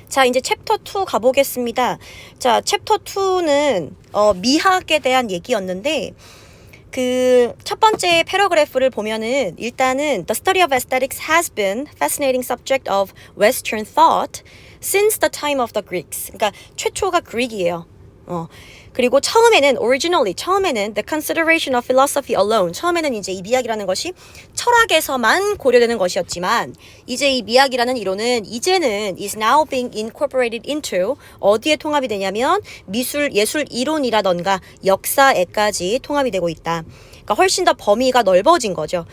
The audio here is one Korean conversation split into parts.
자, 이제 챕터 2 가보겠습니다. 자, 챕터 2는 미학에 대한 얘기였는데 그 첫 번째 패러그래프를 보면은 일단은 The study of aesthetics has been fascinating subject of Western thought since the time of the Greeks. 그러니까 최초가 그릭이에요. 그리고 처음에는 the consideration of philosophy alone. 처음에는 이제 이 미학이라는 것이 철학에서만 고려되는 것이었지만 이제 이 미학이라는 이론은 이제는 is now being incorporated into 어디에 통합이 되냐면 미술, 예술 이론이라던가 역사에까지 통합이 되고 있다. 그러니까 훨씬 더 범위가 넓어진 거죠.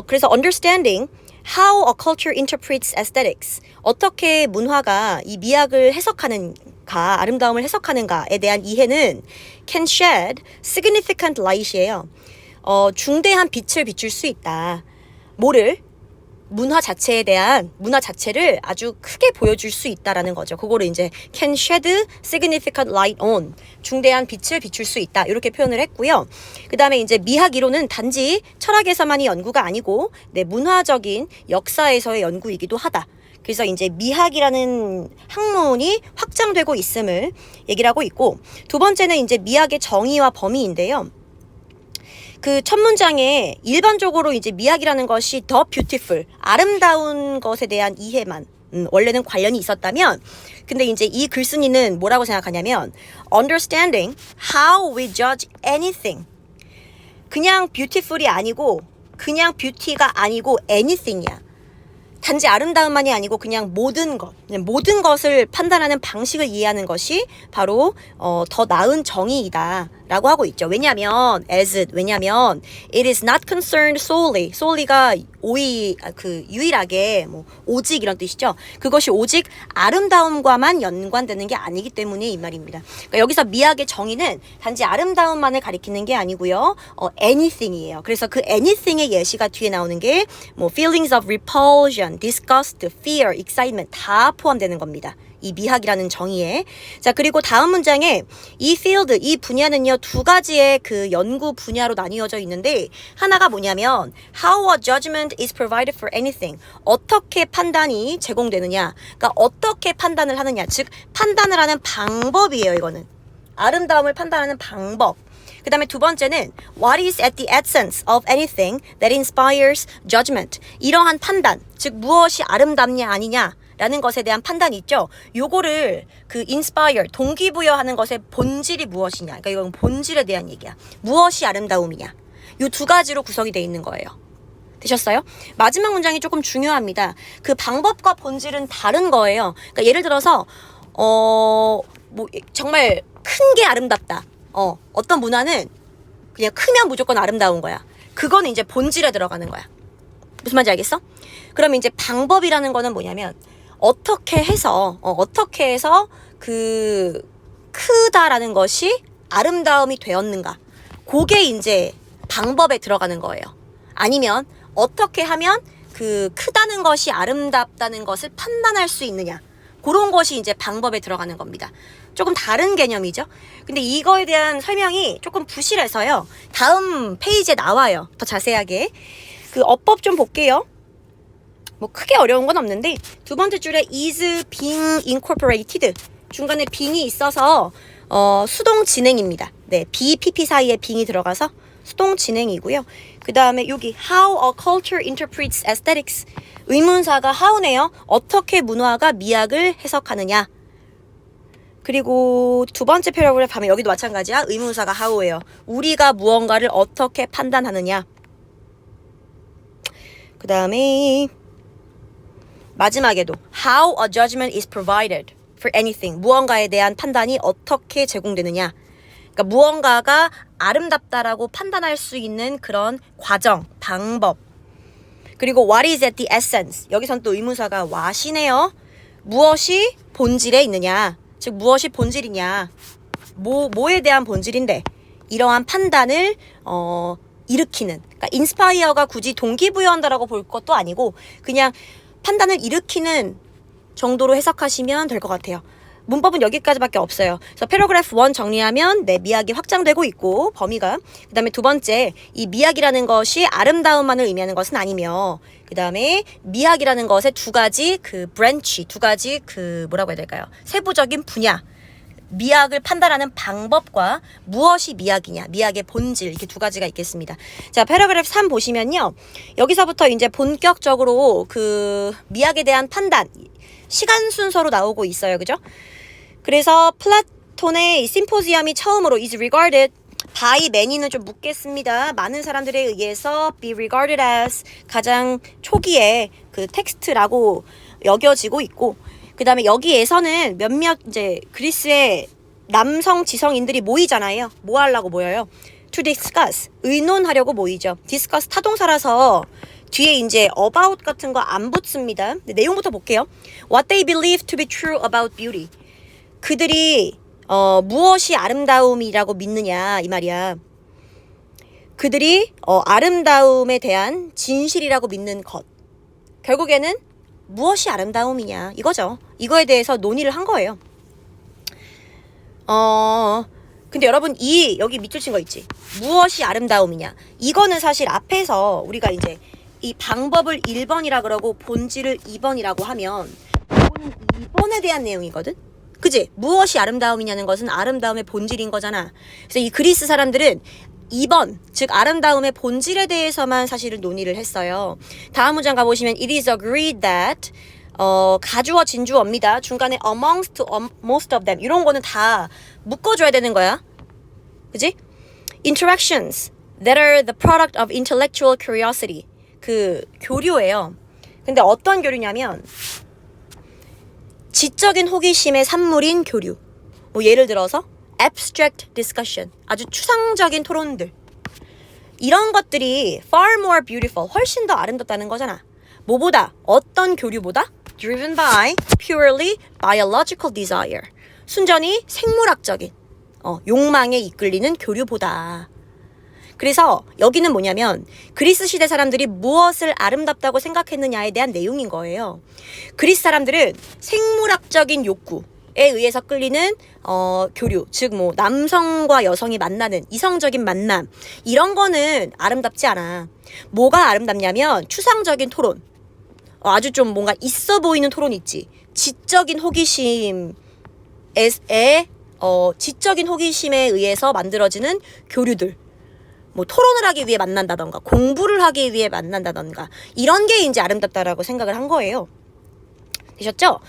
그래서 understanding how a culture interprets aesthetics. 어떻게 문화가 이 미학을 해석하는가, 아름다움을 해석하는가에 대한 이해는 can shed significant light이에요. 중대한 빛을 비출 수 있다. 뭐를? 문화 자체를 아주 크게 보여줄 수 있다라는 거죠. 그거를 이제 can shed significant light on. 중대한 빛을 비출 수 있다. 이렇게 표현을 했고요. 그 다음에 이제 미학 이론은 단지 철학에서만의 연구가 아니고 문화적인 역사에서의 연구이기도 하다. 그래서 이제 미학이라는 학문이 확장되고 있음을 얘기를 하고 있고, 두 번째는 이제 미학의 정의와 범위인데요. 그 첫 문장에 일반적으로 이제 미학이라는 것이 더 뷰티풀, 아름다운 것에 대한 이해만 원래는 관련이 있었다면, 근데 이제 이 글쓴이는 뭐라고 생각하냐면 understanding how we judge anything. 그냥 뷰티풀이 아니고, 그냥 뷰티가 아니고 anything이야. 단지 아름다움만이 아니고 그냥 모든 것을 판단하는 방식을 이해하는 것이 바로 더 나은 정의이다 라고 하고 있죠. 왜냐면 it is not concerned solely가 유일하게 오직 이런 뜻이죠. 그것이 오직 아름다움과만 연관되는 게 아니기 때문에 이 말입니다. 그러니까 여기서 미학의 정의는 단지 아름다움만을 가리키는 게 아니고요. anything이에요. 그래서 그 anything의 예시가 뒤에 나오는 게 feelings of repulsion, disgust, fear, excitement 다 포함되는 겁니다. 이 미학이라는 정의에. 자, 그리고 다음 문장에 이 field, 이 분야는요, 두 가지의 그 연구 분야로 나뉘어져 있는데, 하나가 뭐냐면 how a judgment is provided for anything. 어떻게 판단이 제공되느냐. 그러니까 어떻게 판단을 하느냐. 즉, 판단을 하는 방법이에요, 이거는. 아름다움을 판단하는 방법. 그 다음에 두 번째는 what is at the essence of anything that inspires judgment. 이러한 판단, 즉 무엇이 아름답냐 아니냐 라는 것에 대한 판단이 있죠. 요거를 그 inspire, 동기부여하는 것의 본질이 무엇이냐. 그러니까 이건 본질에 대한 얘기야. 무엇이 아름다움이냐. 요 두 가지로 구성이 되어 있는 거예요. 되셨어요? 마지막 문장이 조금 중요합니다. 그 방법과 본질은 다른 거예요. 그러니까 예를 들어서 정말 큰 게 아름답다. 어떤 문화는 그냥 크면 무조건 아름다운 거야. 그거는 이제 본질에 들어가는 거야. 무슨 말인지 알겠어? 그럼 이제 방법이라는 거는 뭐냐면 어떻게 해서 그 크다라는 것이 아름다움이 되었는가. 그게 이제 방법에 들어가는 거예요. 아니면 어떻게 하면 그 크다는 것이 아름답다는 것을 판단할 수 있느냐. 그런 것이 이제 방법에 들어가는 겁니다. 조금 다른 개념이죠. 근데 이거에 대한 설명이 조금 부실해서요. 다음 페이지에 나와요. 더 자세하게. 그 어법 좀 볼게요. 크게 어려운 건 없는데 두 번째 줄에 is being incorporated. 중간에 being이 있어서 수동 진행입니다. 네, be, pp 사이에 being이 들어가서 수동 진행이고요. 그 다음에 여기 how a culture interprets aesthetics. 의문사가 how네요. 어떻게 문화가 미학을 해석하느냐. 그리고 두 번째 패러그래프 하면 여기도 마찬가지야. 의문사가 how예요. 우리가 무언가를 어떻게 판단하느냐. 그 다음에 마지막에도 how a judgment is provided for anything. 무언가에 대한 판단이 어떻게 제공되느냐. 그러니까 무언가가 아름답다라고 판단할 수 있는 그런 과정, 방법. 그리고 what is at the essence. 여기선 또 의문사가 what이네요. 무엇이 본질에 있느냐. 즉 무엇이 본질이냐. 뭐에 대한 본질인데 이러한 판단을 일으키는. 그러니까 inspire가 굳이 동기부여한다라고 볼 것도 아니고 그냥 판단을 일으키는 정도로 해석하시면 될 것 같아요. 문법은 여기까지밖에 없어요. 그래서 패러그래프 1 정리하면 네, 미학이 확장되고 있고 범위가. 그 다음에 두 번째, 이 미학이라는 것이 아름다움만을 의미하는 것은 아니며, 그 다음에 미학이라는 것의 두 가지 그 브랜치, 두 가지 그 뭐라고 해야 될까요? 세부적인 분야. 미학을 판단하는 방법과 무엇이 미학이냐, 미학의 본질, 이렇게 두 가지가 있겠습니다. 자, 패러그래프 3 보시면요. 여기서부터 이제 본격적으로 그 미학에 대한 판단, 시간 순서로 나오고 있어요. 그죠? 그래서 플라톤의 심포지엄이 처음으로 is regarded by many는 좀 묻겠습니다. 많은 사람들에 의해서 be regarded as 가장 초기에 그 텍스트라고 여겨지고 있고, 그 다음에 여기에서는 몇몇 이제 그리스의 남성 지성인들이 모이잖아요. 뭐 하려고 모여요? To discuss, 의논하려고 모이죠. discuss 타동사라서 뒤에 이제 about 같은 거 안 붙습니다. 내용부터 볼게요. What they believe to be true about beauty. 그들이 무엇이 아름다움이라고 믿느냐 이 말이야. 그들이 아름다움에 대한 진실이라고 믿는 것. 결국에는 무엇이 아름다움이냐 이거죠. 이거에 대해서 논의를 한 거예요. 근데 여러분 여기 밑줄 친 거 있지. 무엇이 아름다움이냐. 이거는 사실 앞에서 우리가 이제 이 방법을 1번이라 그러고 본질을 2번이라고 하면 이거는 2번에 대한 내용이거든. 그지? 무엇이 아름다움이냐는 것은 아름다움의 본질인 거잖아. 그래서 이 그리스 사람들은 2번, 즉 아름다움의 본질에 대해서만 사실은 논의를 했어요. 다음 문장 가보시면 It is agreed that 가주어 진주어입니다. 중간에 amongst most of them 이런 거는 다 묶어줘야 되는 거야. 그지? Interactions that are the product of intellectual curiosity. 그 교류예요. 근데 어떤 교류냐면 지적인 호기심의 산물인 교류. 뭐 예를 들어서 abstract discussion, 아주 추상적인 토론들. 이런 것들이 far more beautiful, 훨씬 더 아름답다는 거잖아. 뭐보다? 어떤 교류보다? driven by purely biological desire. 순전히 생물학적인 욕망에 이끌리는 교류보다. 그래서 여기는 뭐냐면 그리스 시대 사람들이 무엇을 아름답다고 생각했느냐에 대한 내용인 거예요. 그리스 사람들은 생물학적인 욕구에 의해서 끌리는 교류, 즉 뭐 남성과 여성이 만나는 이성적인 만남, 이런 거는 아름답지 않아. 뭐가 아름답냐면 추상적인 토론, 아주 좀 뭔가 있어 보이는 토론 있지. 지적인 호기심에 지적인 호기심에 의해서 만들어지는 교류들. 뭐 토론을 하기 위해 만난다던가 공부를 하기 위해 만난다던가 이런 게 이제 아름답다라고 생각을 한 거예요. 되셨죠?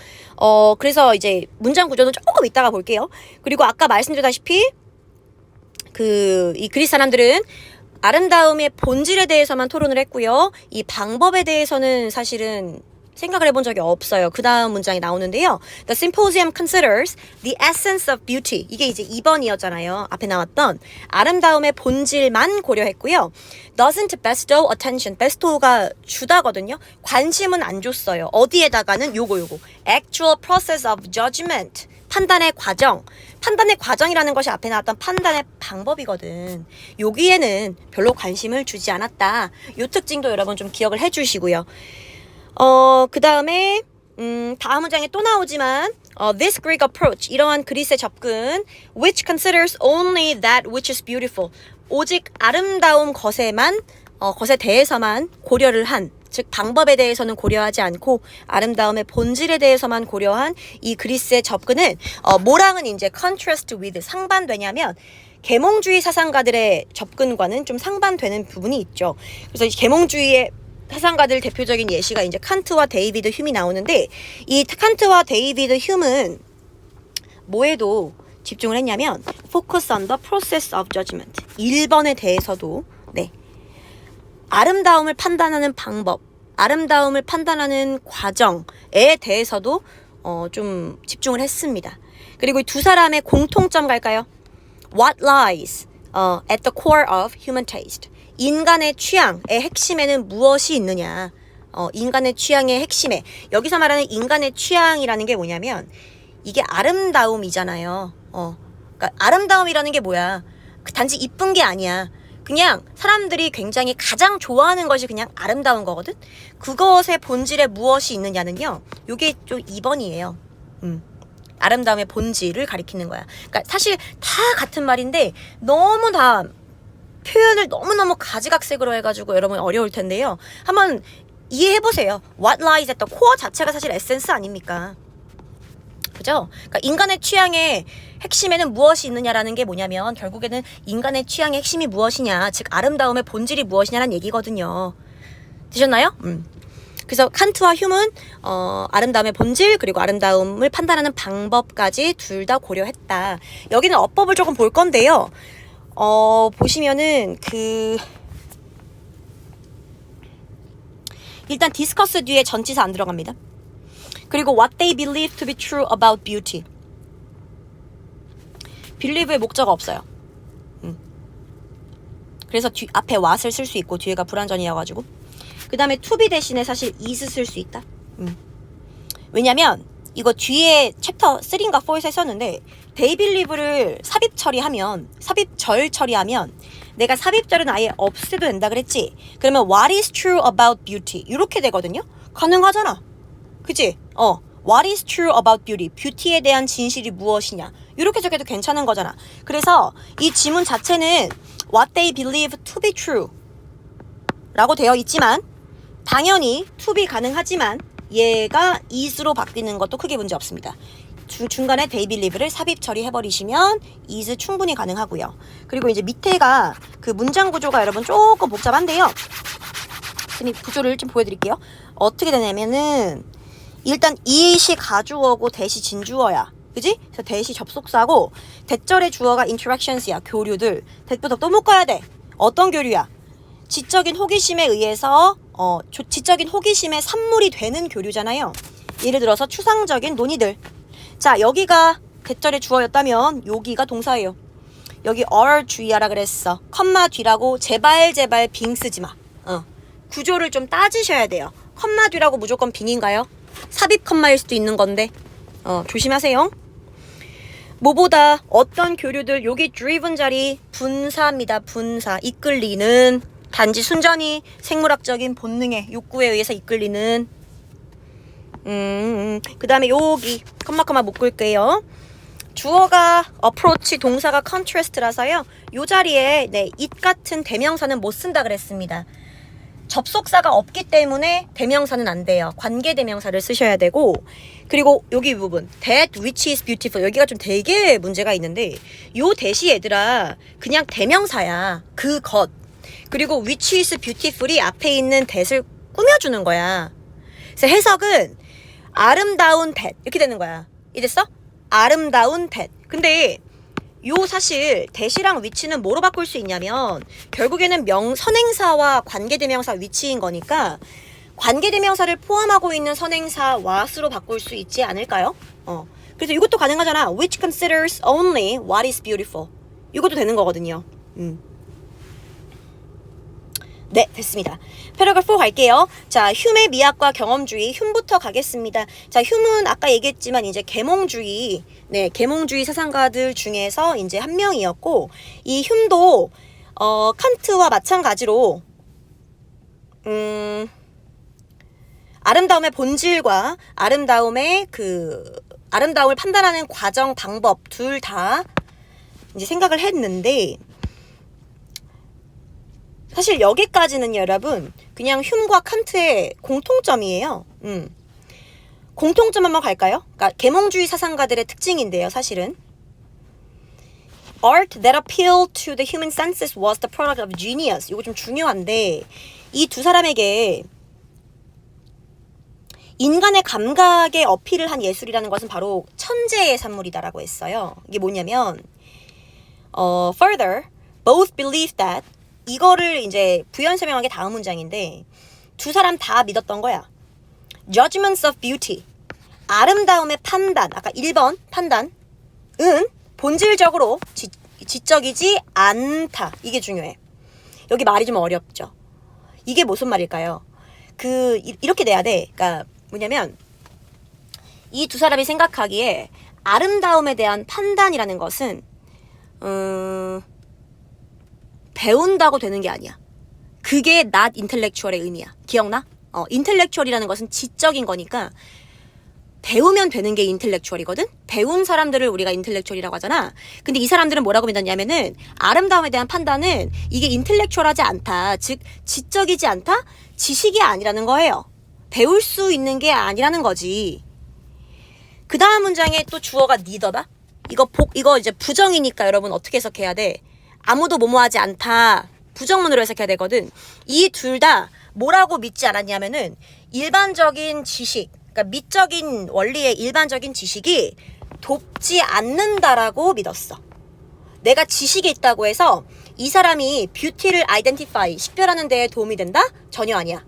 그래서 이제 문장 구조는 조금 이따가 볼게요. 그리고 아까 말씀드렸다시피 이 그리스 사람들은 아름다움의 본질에 대해서만 토론을 했고요. 이 방법에 대해서는 사실은 생각을 해본 적이 없어요. 그 다음 문장이 나오는데요. The symposium considers the essence of beauty. 이게 이제 2번이었잖아요. 앞에 나왔던 아름다움의 본질만 고려했고요. Doesn't bestow attention. bestow가 주다거든요. 관심은 안 줬어요. 어디에다가는 요거 actual process of judgment. 판단의 과정. 판단의 과정이라는 것이 앞에 나왔던 판단의 방법이거든. 여기에는 별로 관심을 주지 않았다. 요 특징도 여러분 좀 기억을 해주시고요. 그 다음에 다음 문장에 또 나오지만 this Greek approach, 이러한 그리스의 접근 which considers only that which is beautiful, 오직 아름다운 것에만 것에 대해서만 고려를 한, 즉 방법에 대해서는 고려하지 않고 아름다움의 본질에 대해서만 고려한 이 그리스의 접근은 뭐랑은 이제 contrast with, 상반되냐면 계몽주의 사상가들의 접근과는 좀 상반되는 부분이 있죠. 그래서 계몽주의의 사상가들 대표적인 예시가 이제 칸트와 데이비드 휴미 나오는데, 이 칸트와 데이비드 휴은 뭐에도 집중을 했냐면 focus on the process of judgment. 1번에 대해서도 아름다움을 판단하는 방법, 아름다움을 판단하는 과정에 대해서도 좀 집중을 했습니다. 그리고 이 두 사람의 공통점 갈까요? What lies at the core of human taste. 인간의 취향의 핵심에는 무엇이 있느냐. 인간의 취향의 핵심에, 여기서 말하는 인간의 취향이라는 게 뭐냐면 이게 아름다움이잖아요. 그러니까 아름다움이라는 게 뭐야? 단지 이쁜 게 아니야. 그냥 사람들이 굉장히 가장 좋아하는 것이 그냥 아름다운 거거든. 그것의 본질에 무엇이 있느냐는요, 요게 좀 2번이에요. 아름다움의 본질을 가리키는 거야. 그러니까 사실 다 같은 말인데 너무 다 표현을 너무너무 가지각색으로 해가지고 여러분 어려울 텐데요. 한번 이해해보세요. What lies at the core 자체가 사실 에센스 아닙니까? 그죠? 그러니까 인간의 취향의 핵심에는 무엇이 있느냐라는 게 뭐냐면 결국에는 인간의 취향의 핵심이 무엇이냐, 즉 아름다움의 본질이 무엇이냐라는 얘기거든요. 되셨나요? 그래서 칸트와 휴문 아름다움의 본질 그리고 아름다움을 판단하는 방법까지 둘 다 고려했다. 여기는 어법을 조금 볼 건데요. 보시면은 일단 discuss 뒤에 전치사 안 들어갑니다. 그리고 what they believe to be true about beauty. believe의 목적어 없어요. 그래서 앞에 what을 쓸 수 있고 뒤에가 불완전이어가지고. 그 다음에 to be 대신에 사실 is 쓸 수 있다. 왜냐면 이거 뒤에 챕터 3인가 4에서 했었는데 they believe를 삽입절 처리하면 내가 삽입절은 아예 없애도 된다 그랬지. 그러면 what is true about beauty 이렇게 되거든요. 가능하잖아. 그치? What is true about beauty? 뷰티에 대한 진실이 무엇이냐? 이렇게 적혀도 괜찮은 거잖아. 그래서 이 지문 자체는 what they believe to be true 라고 되어 있지만 당연히 to be 가능하지만 얘가 is로 바뀌는 것도 크게 문제 없습니다. 중간에 they believe를 삽입 처리해버리시면 is 충분히 가능하고요. 그리고 이제 밑에가 그 문장 구조가 여러분 조금 복잡한데요. 구조를 좀 보여드릴게요. 어떻게 되냐면은 일단 이시 가주어고 대시 진주어야. 그지? 그래서 대시 접속사고 대절의 주어가 interactions야. 교류들. 대부터 또 묶어야 돼. 어떤 교류야? 지적인 호기심에 의해서 지적인 호기심의 산물이 되는 교류잖아요. 예를 들어서 추상적인 논의들. 자, 여기가 대절의 주어였다면 여기가 동사예요. 여기 are 주의하라 그랬어. 컴마 뒤라고 제발 빙 쓰지 마. 구조를 좀 따지셔야 돼요. 컴마 뒤라고 무조건 빙인가요? 삽입 컴마일 수도 있는 건데 조심하세요. 뭐보다 어떤 교류들 여기 driven 자리 분사입니다. 분사. 이끌리는 단지 순전히 생물학적인 본능의 욕구에 의해서 이끌리는 그 다음에 여기 컴마 묶을게요. 주어가 approach 동사가 contrast라서요. 요 자리에 it 같은 대명사는 못 쓴다 그랬습니다. 접속사가 없기 때문에 대명사는 안 돼요. 관계 대명사를 쓰셔야 되고 그리고 여기 부분 that which is beautiful 여기가 좀 되게 문제가 있는데 요 대시 얘들아 그냥 대명사야. 그것 그리고 which is beautiful이 앞에 있는 that을 꾸며주는 거야. 그래서 해석은 아름다운 that 이렇게 되는 거야. 이랬어? 아름다운 that. 근데 요 사실 that이랑 which는 뭐로 바꿀 수 있냐면 결국에는 선행사와 관계대명사 which인 거니까 관계대명사를 포함하고 있는 선행사 what으로 바꿀 수 있지 않을까요? 그래서 이것도 가능하잖아. which considers only what is beautiful. 이것도 되는 거거든요. 네, 됐습니다. 패러그래프 4 갈게요. 자, 흉의 미학과 경험주의, 흉부터 가겠습니다. 자, 흉은 아까 얘기했지만 이제 계몽주의, 계몽주의 사상가들 중에서 이제 한 명이었고, 이 흉도 칸트와 마찬가지로 아름다움의 본질과 아름다움의 아름다움을 판단하는 과정, 방법 둘 다 이제 생각을 했는데. 사실 여기까지는 여러분 그냥 흉과 칸트의 공통점이에요. 공통점 한번 갈까요? 그러니까 계몽주의 사상가들의 특징인데요. 사실은 Art that appealed to the human senses was the product of genius. 이거 좀 중요한데 이 두 사람에게 인간의 감각에 어필을 한 예술이라는 것은 바로 천재의 산물이다라고 했어요. 이게 뭐냐면 further, both believe that 이거를 이제 부연 설명한 게 다음 문장인데 두 사람 다 믿었던 거야. Judgments of beauty. 아름다움의 판단. 아까 1번 판단은 본질적으로 지적이지 않다. 이게 중요해. 여기 말이 좀 어렵죠. 이게 무슨 말일까요? 이렇게 돼야 돼. 그러니까 뭐냐면 이 두 사람이 생각하기에 아름다움에 대한 판단이라는 것은 배운다고 되는 게 아니야. 그게 not intellectual의 의미야. 기억나? intellectual이라는 것은 지적인 거니까 배우면 되는 게 인텔렉추얼이거든? 배운 사람들을 우리가 인텔렉추얼이라고 하잖아. 근데 이 사람들은 뭐라고 믿었냐면은 아름다움에 대한 판단은 이게 인텔렉추얼하지 않다. 즉 지적이지 않다? 지식이 아니라는 거예요. 배울 수 있는 게 아니라는 거지. 그 다음 문장에 또 주어가 neither다. 이거 이제 부정이니까 여러분 어떻게 해석해야 돼? 아무도 뭐뭐하지 않다. 부정문으로 해석해야 되거든. 이 둘 다 뭐라고 믿지 않았냐면은 일반적인 지식, 그러니까 미적인 원리의 일반적인 지식이 돕지 않는다라고 믿었어. 내가 지식이 있다고 해서 이 사람이 뷰티를 아이덴티파이, 식별하는 데에 도움이 된다? 전혀 아니야.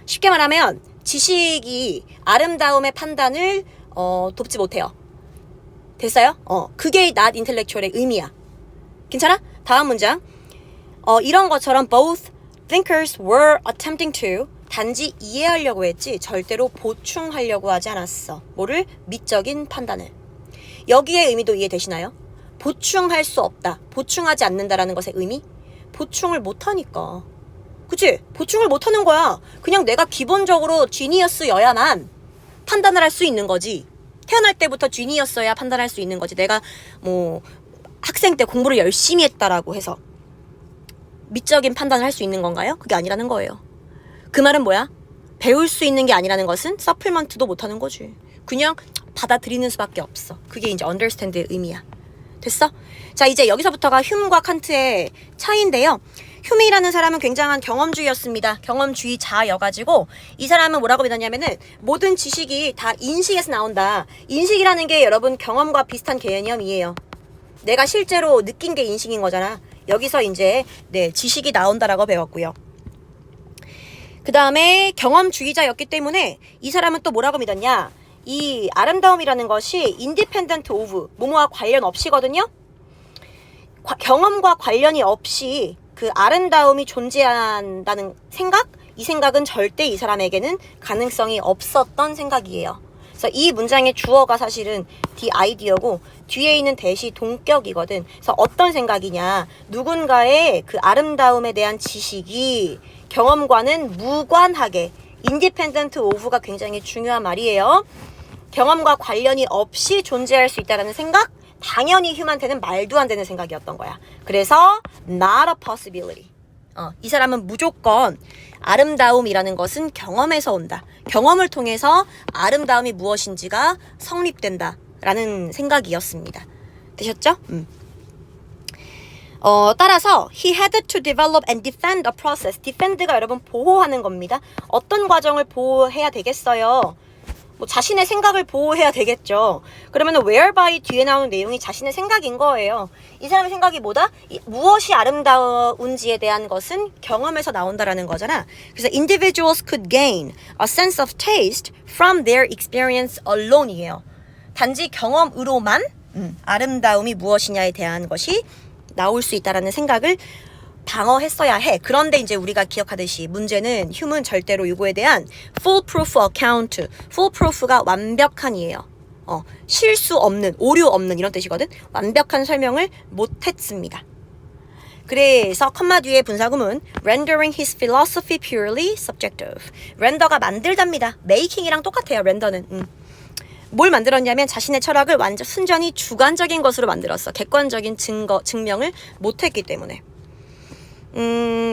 쉽게 말하면 지식이 아름다움의 판단을 돕지 못해요. 됐어요? 그게 not intellectual의 의미야. 괜찮아? 다음 문장. 이런 것처럼 both thinkers were attempting to 단지 이해하려고 했지 절대로 보충하려고 하지 않았어. 뭐를? 미적인 판단을. 여기의 의미도 이해되시나요? 보충할 수 없다. 보충하지 않는다라는 것의 의미? 보충을 못하니까. 그치? 보충을 못하는 거야. 그냥 내가 기본적으로 지니어스여야만 판단을 할 수 있는 거지. 태어날 때부터 지니어스여야 판단할 수 있는 거지. 내가 뭐 학생 때 공부를 열심히 했다라고 해서 미적인 판단을 할 수 있는 건가요? 그게 아니라는 거예요. 그 말은 뭐야? 배울 수 있는 게 아니라는 것은 서플먼트도 못하는 거지. 그냥 받아들이는 수밖에 없어. 그게 이제 understand의 의미야. 됐어? 자, 이제 여기서부터가 흉과 칸트의 차이인데요. 휴메이라는 사람은 굉장한 경험주의였습니다. 경험주의자여가지고 이 사람은 뭐라고 믿었냐면은 모든 지식이 다 인식에서 나온다. 인식이라는 게 여러분 경험과 비슷한 개념이에요. 내가 실제로 느낀 게 인식인 거잖아. 여기서 이제 지식이 나온다라고 배웠고요. 그 다음에 경험주의자였기 때문에 이 사람은 또 뭐라고 믿었냐? 이 아름다움이라는 것이 independent of 뭐뭐와 관련 없이거든요. 경험과 관련이 없이 그 아름다움이 존재한다는 생각? 이 생각은 절대 이 사람에게는 가능성이 없었던 생각이에요. 그래서 이 문장의 주어가 사실은 the idea고 뒤에 있는 대시 동격이거든. 그래서 어떤 생각이냐? 누군가의 그 아름다움에 대한 지식이 경험과는 무관하게 independent of가 굉장히 중요한 말이에요. 경험과 관련이 없이 존재할 수 있다는 생각? 당연히 휴먼한테는 말도 안 되는 생각이었던 거야. 그래서 not a possibility. 이 사람은 무조건 아름다움이라는 것은 경험에서 온다. 경험을 통해서 아름다움이 무엇인지가 성립된다. 라는 생각이었습니다. 되셨죠? 따라서 he had to develop and defend a process. defend가 여러분 보호하는 겁니다. 어떤 과정을 보호해야 되겠어요? 뭐 자신의 생각을 보호해야 되겠죠. 그러면 whereby 뒤에 나오는 내용이 자신의 생각인 거예요. 이 사람의 생각이 뭐다? 무엇이 아름다운지에 대한 것은 경험에서 나온다라는 거잖아. 그래서 individuals could gain a sense of taste from their experience alone이에요. 단지 경험으로만 아름다움이 무엇이냐에 대한 것이 나올 수 있다라는 생각을 방어했어야 해. 그런데 이제 우리가 기억하듯이 문제는 휴먼 절대로 이거에 대한 foolproof account. foolproof가 완벽한이에요. 실수 없는, 오류 없는 이런 뜻이거든. 완벽한 설명을 못했습니다. 그래서 컴마 뒤에 분사구문 rendering his philosophy purely subjective. 렌더가 만들답니다. making이랑 똑같아요. 렌더는. 뭘 만들었냐면 자신의 철학을 완전 순전히 주관적인 것으로 만들었어. 객관적인 증명을 못했기 때문에.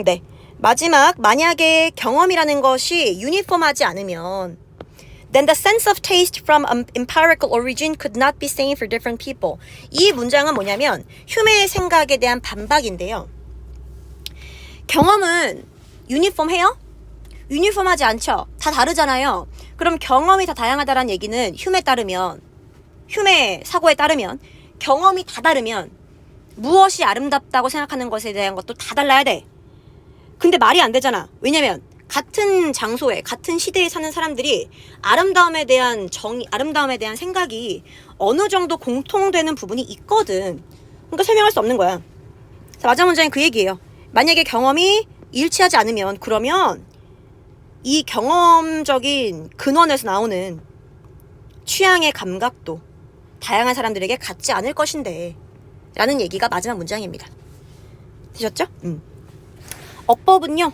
네. 마지막, 만약에 경험이라는 것이 유니폼하지 않으면 then the sense of taste from empirical origin could not be same for different people. 이 문장은 뭐냐면 휴메의 생각에 대한 반박인데요. 경험은 유니폼해요? 유니폼하지 않죠. 다 다르잖아요. 그럼 경험이 다 다양하다는 얘기는 휴메 사고에 따르면 경험이 다 다르면 무엇이 아름답다고 생각하는 것에 대한 것도 다 달라야 돼. 근데 말이 안 되잖아. 왜냐면 같은 장소에 같은 시대에 사는 사람들이 아름다움에 대한 생각이 어느 정도 공통되는 부분이 있거든. 그러니까 설명할 수 없는 거야. 자, 마지막 문장은 그 얘기예요. 만약에 경험이 일치하지 않으면 그러면 이 경험적인 근원에서 나오는 취향의 감각도 다양한 사람들에게 같지 않을 것인데 라는 얘기가 마지막 문장입니다. 되셨죠? 어법은요.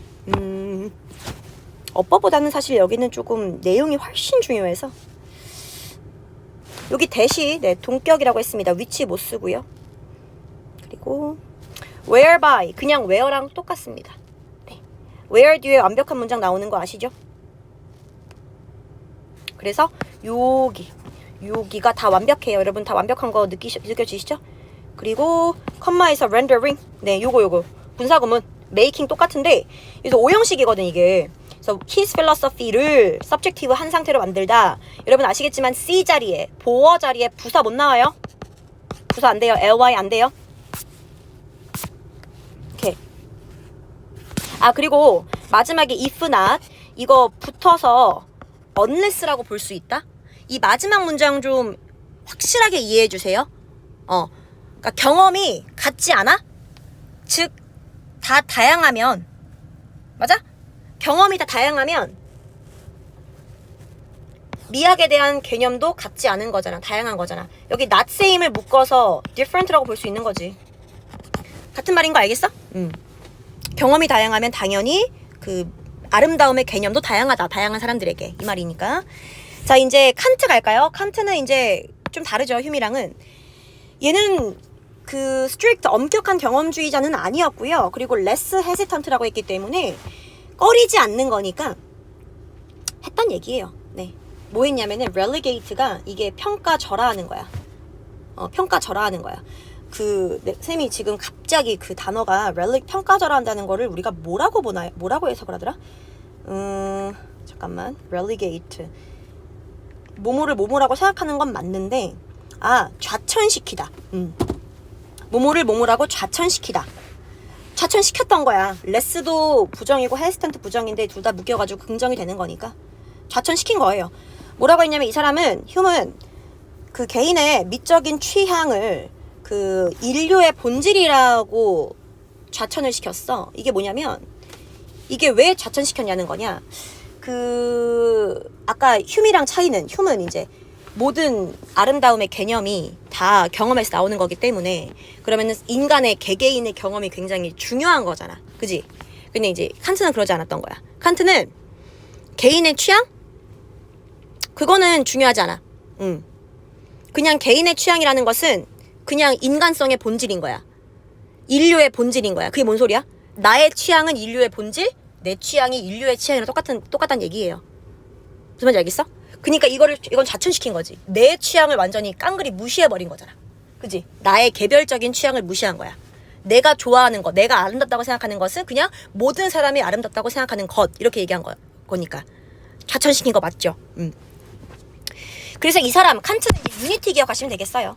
어법보다는 사실 여기는 조금 내용이 훨씬 중요해서 여기 대시, 네, 동격이라고 했습니다. 위치 못 쓰고요. 그리고 whereby, 그냥 where랑 똑같습니다. 네. where 뒤에 완벽한 문장 나오는 거 아시죠? 그래서 여기가 다 완벽해요. 여러분 다 완벽한 거 느껴지시죠? 그리고 컴마에서 rendering, 네, 요거 분사구문 making 똑같은데 그래서 오형식이거든 이게. 그래서 his philosophy를 subjective 한 상태로 만들다. 여러분 아시겠지만 C 자리에, 보어 자리에 부사 못 나와요. 부사 안 돼요. ly 안 돼요. 오케이. 아, 그리고 마지막에 if not 이거 붙어서 unless라고 볼 수 있다. 이 마지막 문장 좀 확실하게 이해해 주세요. 그러니까 경험이 같지 않아? 즉 다 다양하면, 맞아? 경험이 다 다양하면 미학에 대한 개념도 같지 않은 거잖아. 다양한 거잖아. 여기 not same을 묶어서 different라고 볼 수 있는 거지. 같은 말인 거 알겠어? 경험이 다양하면 당연히 그 아름다움의 개념도 다양하다. 다양한 사람들에게. 이 말이니까. 자, 이제 칸트 갈까요? 칸트는 이제 좀 다르죠. 휴미랑은. 얘는 그 strict 엄격한 경험주의자는 아니었고요. 그리고 less hesitant라고 했기 때문에 꺼리지 않는 거니까 했던 얘기예요. 네. 뭐 했냐면은 relegate가 이게 평가절하하는 거야. 평가절하하는 거야. 쌤이 지금 갑자기 그 단어가 평가절하한다는 거를 우리가 뭐라고 보나요? 뭐라고 해석을 하더라? 잠깐만. relegate. 뭐뭐라고 생각하는 건 맞는데, 좌천시키다. 뭐뭐라고 좌천시키다. 좌천시켰던 거야. 레스도 부정이고 헤스턴트 부정인데 둘 다 묶여가지고 긍정이 되는 거니까 좌천시킨 거예요. 뭐라고 했냐면 이 사람은 휴먼 그 개인의 미적인 취향을 그 인류의 본질이라고 좌천을 시켰어. 이게 뭐냐면 이게 왜 좌천시켰냐는 거냐. 아까 휴미랑 차이는 휴먼 이제 모든 아름다움의 개념이 다 경험에서 나오는 거기 때문에 그러면은 인간의 개개인의 경험이 굉장히 중요한 거잖아. 그지? 근데 이제 칸트는 그러지 않았던 거야. 칸트는 개인의 취향? 그거는 중요하지 않아. 그냥 개인의 취향이라는 것은 그냥 인간성의 본질인 거야. 인류의 본질인 거야. 그게 뭔 소리야? 나의 취향은 인류의 본질, 내 취향이 인류의 취향이랑 똑같다는 얘기예요. 무슨 말인지 알겠어? 그러니까 이건 좌천시킨 거지. 내 취향을 완전히 깡그리 무시해버린 거잖아. 그지? 나의 개별적인 취향을 무시한 거야. 내가 좋아하는 것, 내가 아름답다고 생각하는 것은 그냥 모든 사람이 아름답다고 생각하는 것, 이렇게 얘기한 거니까. 좌천시킨 거 맞죠? 그래서 이 사람, 칸트는 이제 유니티 기억하시면 되겠어요.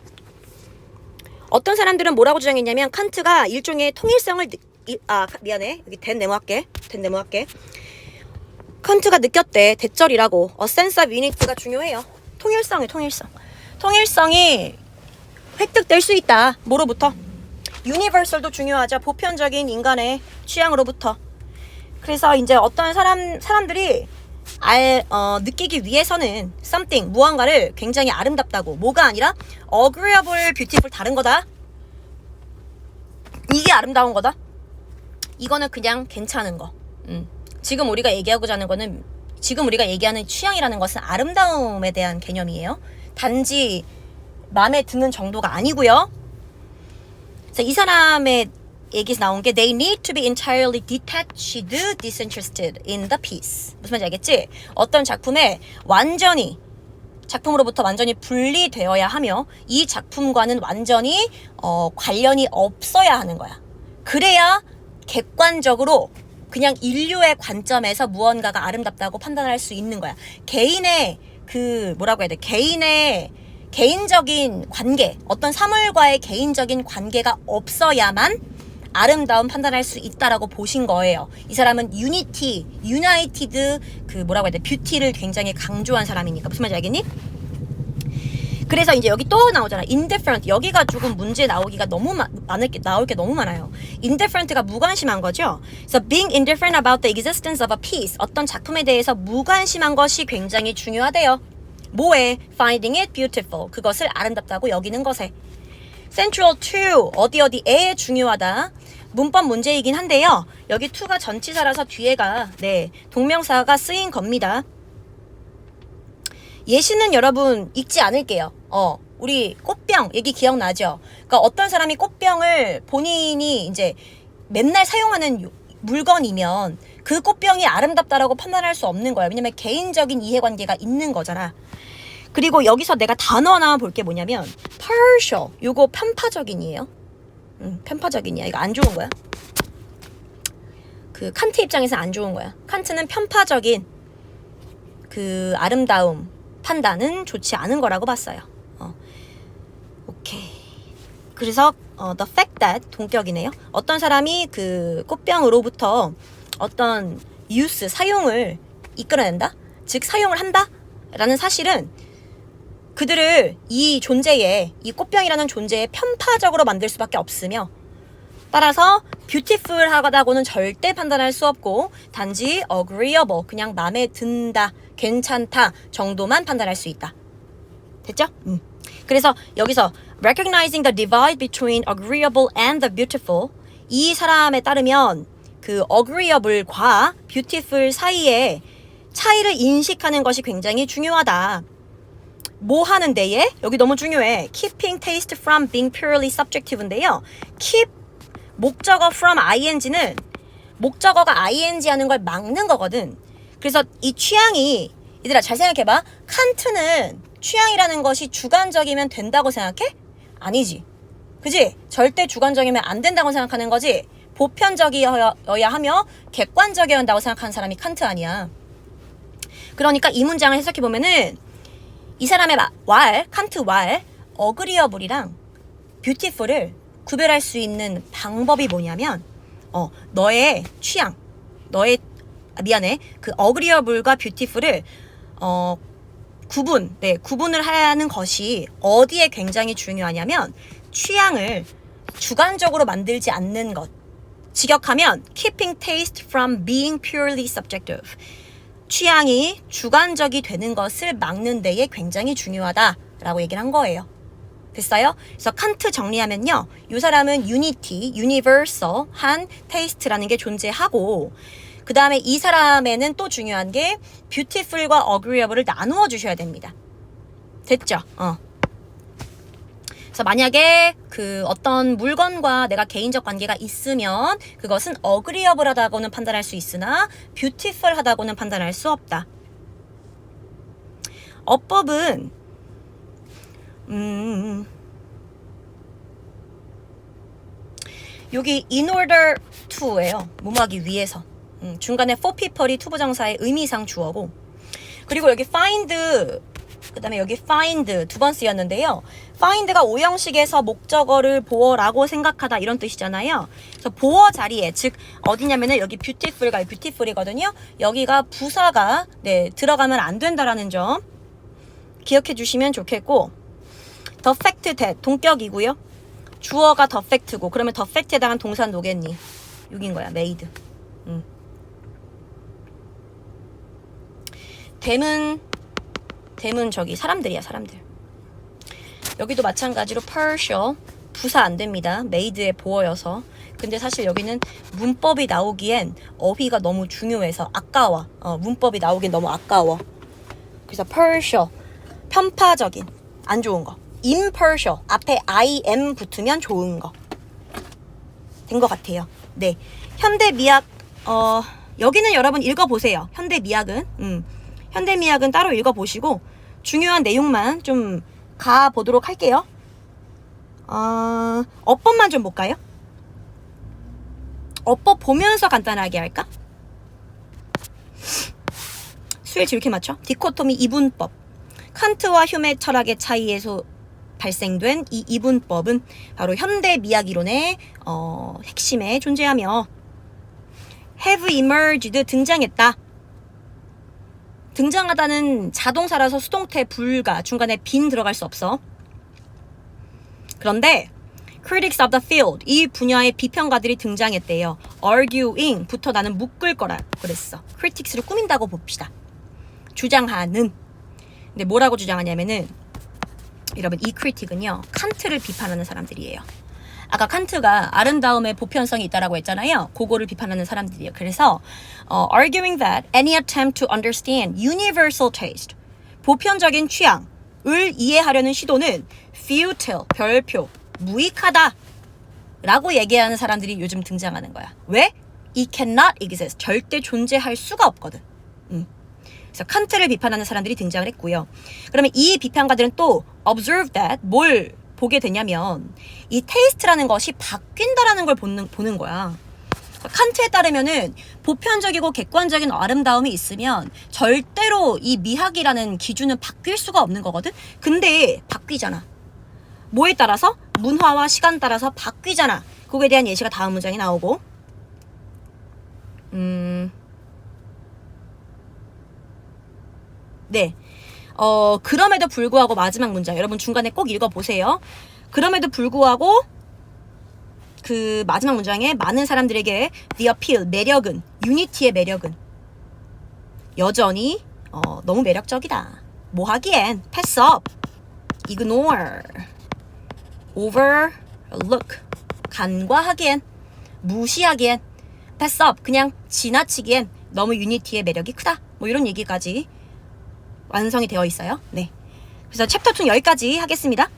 어떤 사람들은 뭐라고 주장했냐면, 칸트가 일종의 통일성을, 미안해. 여기 된 네모할게. 칸트가 느꼈대. 대절이라고. sense of unity가 중요해요. 통일성이 획득될 수 있다. 뭐로부터? 유니버설도 중요하죠. 보편적인 인간의 취향으로부터. 그래서 이제 어떤 사람들이 느끼기 위해서는 something, 무언가를 굉장히 아름답다고. 뭐가 아니라 agreeable, beautiful 다른 거다. 이게 아름다운 거다. 이거는 그냥 괜찮은 거. 지금 우리가 얘기하고자 하는 거는 지금 우리가 얘기하는 취향이라는 것은 아름다움에 대한 개념이에요. 단지 마음에 드는 정도가 아니고요. 그래서 이 사람의 얘기에서 나온 게 They need to be entirely detached, disinterested in the piece. 무슨 말인지 알겠지? 어떤 작품으로부터 완전히 분리되어야 하며 이 작품과는 완전히 관련이 없어야 하는 거야. 그래야 객관적으로 그냥 인류의 관점에서 무언가가 아름답다고 판단할 수 있는 거야. 개인의 개인의 개인적인 관계, 어떤 사물과의 개인적인 관계가 없어야만 아름다움 판단할 수 있다라고 보신 거예요. 이 사람은 유나이티드 뷰티를 굉장히 강조한 사람이니까. 무슨 말인지 알겠니? 그래서 이제 여기 또 나오잖아. indifferent. 여기가 조금 문제 나올 게 너무 많아요. indifferent가 무관심한 거죠. 그래서 being indifferent about the existence of a piece. 어떤 작품에 대해서 무관심한 것이 굉장히 중요하대요. 뭐에? finding it beautiful. 그것을 아름답다고 여기는 것에. central to. 어디에 중요하다. 문법 문제이긴 한데요. 여기 to가 전치사라서 뒤에가 동명사가 쓰인 겁니다. 예시는 여러분 읽지 않을게요. 우리 꽃병 얘기 기억나죠? 그러니까 어떤 사람이 꽃병을 본인이 이제 맨날 사용하는 물건이면 그 꽃병이 아름답다라고 판단할 수 없는 거야. 왜냐면 개인적인 이해관계가 있는 거잖아. 그리고 여기서 내가 단어 하나 볼 게 뭐냐면 partial. 요거 편파적인이에요. 편파적인이야. 이거 안 좋은 거야. 그 칸트 입장에서 안 좋은 거야. 칸트는 편파적인 그 아름다움 판단은 좋지 않은 거라고 봤어요. 오케이. 그래서 the fact that 동격이네요. 어떤 사람이 그 꽃병으로부터 어떤 use 사용을 이끌어낸다, 즉 사용을 한다 라는 사실은 그들을 이 존재에, 이 꽃병이라는 존재에 편파적으로 만들 수밖에 없으며, 따라서 beautiful하다고는 절대 판단할 수 없고 단지 agreeable, 그냥 마음에 든다, 괜찮다 정도만 판단할 수 있다. 됐죠? 그래서 여기서 recognizing the divide between agreeable and the beautiful, 이 사람에 따르면 그 agreeable과 beautiful 사이에 차이를 인식하는 것이 굉장히 중요하다. 뭐 하는 데에? 여기 너무 중요해. keeping taste from being purely subjectiv인데요. keep 목적어 from ing는 목적어가 ing 하는 걸 막는 거거든. 그래서 이 취향이, 얘들아 잘 생각해봐. 칸트는 취향이라는 것이 주관적이면 된다고 생각해? 아니지. 그지? 절대 주관적이면 안 된다고 생각하는 거지. 보편적이어야 하며 객관적이어야 한다고 생각하는 사람이 칸트 아니야. 그러니까 이 문장을 해석해보면은 이 사람의 칸트 왈 agreeable이랑 beautiful을 구별할 수 있는 방법이 뭐냐면 너의 취향, 그 agreeable과 beautiful을 구분을 하는 것이 어디에 굉장히 중요하냐면 취향을 주관적으로 만들지 않는 것. 직역하면 keeping taste from being purely subjective. 취향이 주관적이 되는 것을 막는 데에 굉장히 중요하다라고 얘기를 한 거예요. 됐어요? 그래서 칸트 정리하면요. 이 사람은 unity, universal 한 taste라는 게 존재하고, 그 다음에 이 사람에는 또 중요한 게 beautiful과 agreeable을 나누어 주셔야 됩니다. 됐죠? 그래서 만약에 그 어떤 물건과 내가 개인적 관계가 있으면 그것은 agreeable하다고는 판단할 수 있으나 beautiful하다고는 판단할 수 없다. 어법은 여기 in order to예요. 뭐뭐하기 위해서. 중간에 for people이 투부정사의 의미상 주어고, 그리고 여기 find, 그 다음에 여기 find 두 번 쓰였는데요. find가 오형식에서 목적어를 보어라고 생각하다 이런 뜻이잖아요. 그래서 보어 자리에, 즉 어디냐면은 여기 beautiful이거든요. 여기가 부사가 들어가면 안 된다라는 점 기억해 주시면 좋겠고, the fact that 동격이고요. 주어가 the fact고, 그러면 the fact에 해당한 동사는 뭐겠니? 6인 거야, made. 댐은 저기 사람들이야, 사람들. 여기도 마찬가지로 partial 부사 안 됩니다. made의 보어여서. 근데 사실 여기는 문법이 나오기엔 어휘가 너무 중요해서 아까워. 문법이 나오기엔 너무 아까워. 그래서 partial 편파적인, 안 좋은 거. impartial 앞에 im 붙으면 좋은 거. 된 것 같아요. 네, 현대미학 여기는 여러분 읽어보세요. 현대미학은 따로 읽어보시고 중요한 내용만 좀 가보도록 할게요. 어법만 좀 볼까요? 어법 보면서 간단하게 할까? 수일치 이렇게 맞춰? 디코토미 이분법. 칸트와 휴메 철학의 차이에서 발생된 이 이분법은 바로 현대미학 이론의 핵심에 존재하며 have emerged 등장했다. 등장하다는 자동사라서 수동태 불가, 중간에 빈 들어갈 수 없어. 그런데 critics of the field, 이 분야의 비평가들이 등장했대요. arguing 부터 나는 묶을 거라 그랬어. critics를 꾸민다고 봅시다. 주장하는. 근데 뭐라고 주장하냐면은 여러분, 이 critic은요 칸트를 비판하는 사람들이에요. 아까 칸트가 아름다움의 보편성이 있다라고 했잖아요. 그거를 비판하는 사람들이에요. 그래서 arguing that any attempt to understand universal taste, 보편적인 취향을 이해하려는 시도는 futile, 별표, 무익하다 라고 얘기하는 사람들이 요즘 등장하는 거야. 왜? It cannot exist. 절대 존재할 수가 없거든. 그래서 칸트를 비판하는 사람들이 등장을 했고요. 그러면 이 비판가들은 또 observe that, 뭘 보게 되냐면 이 테이스트라는 것이 바뀐다라는 걸 보는 거야. 칸트에 따르면은 보편적이고 객관적인 아름다움이 있으면 절대로 이 미학이라는 기준은 바뀔 수가 없는 거거든. 근데 바뀌잖아. 뭐에 따라서? 문화와 시간 따라서 바뀌잖아. 그거에 대한 예시가 다음 문장에 나오고, 네. 그럼에도 불구하고 마지막 문장 여러분 중간에 꼭 읽어보세요. 그럼에도 불구하고 그 마지막 문장에 많은 사람들에게 the appeal, 매력은, 유니티의 매력은 여전히 너무 매력적이다. 뭐 하기엔 pass up, ignore, overlook, 간과하기엔, 무시하기엔, pass up, 그냥 지나치기엔 너무 유니티의 매력이 크다. 뭐 이런 얘기까지 완성이 되어 있어요. 네. 그래서 챕터 2는 여기까지 하겠습니다.